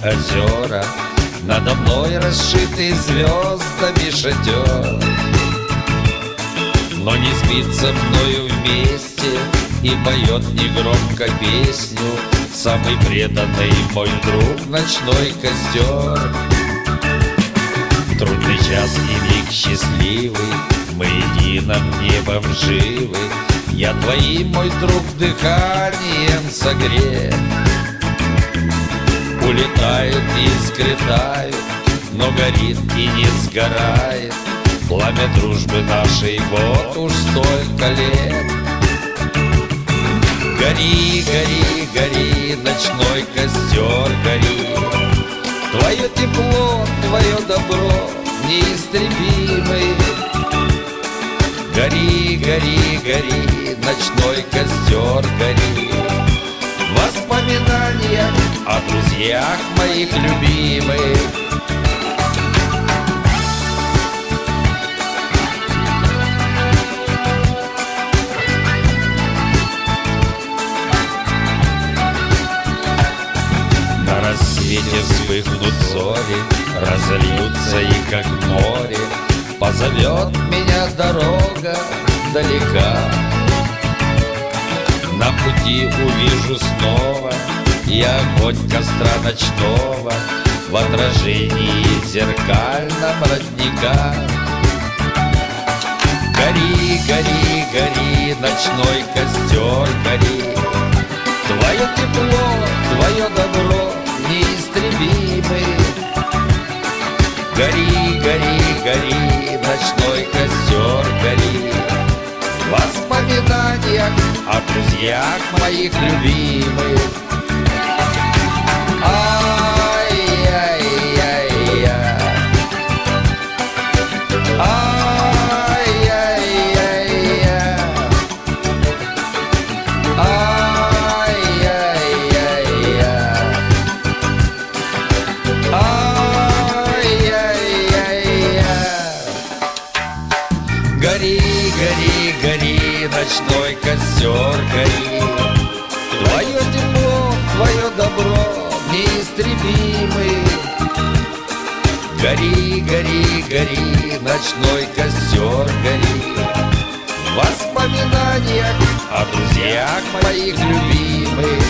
озера, надо мной расшитый звездами шатер. Но не спится мною вместе и поет негромко песню самый преданный мой друг, ночной костер. Трудный час и миг счастливый, мы единым небом живы. Я твоим, мой друг, дыханием согрет. Улетают и скрытают, но горит и не сгорает пламя дружбы нашей вот уж столько лет. Гори, гори, гори, ночной костер, гори. Твое тепло, твое добро неистребимый. Гори, гори, гори, ночной костер, гори. Воспоминания о друзьях моих любимых. На рассвете вспыхнут зори, разольются и как море позовет меня дорога далека. На пути увижу снова я огонь костра ночного в отражении зеркальном родника. Гори, гори, гори, ночной костер, гори. Твое тепло, твое добро неистребимый. Гори, гори, гори, ночной костер, гори. В воспоминаниях о друзьях моих любимых. Ай-яй-яй-я, ай-яй-яй-я, ай-яй-яй-я, ай-яй-яй-я. Гори, гори, гори, ночной костер, гори. Твое тепло, твое добро неистребимый. Гори, гори, гори, ночной костер, гори. В воспоминаниях о друзьях моих любимых.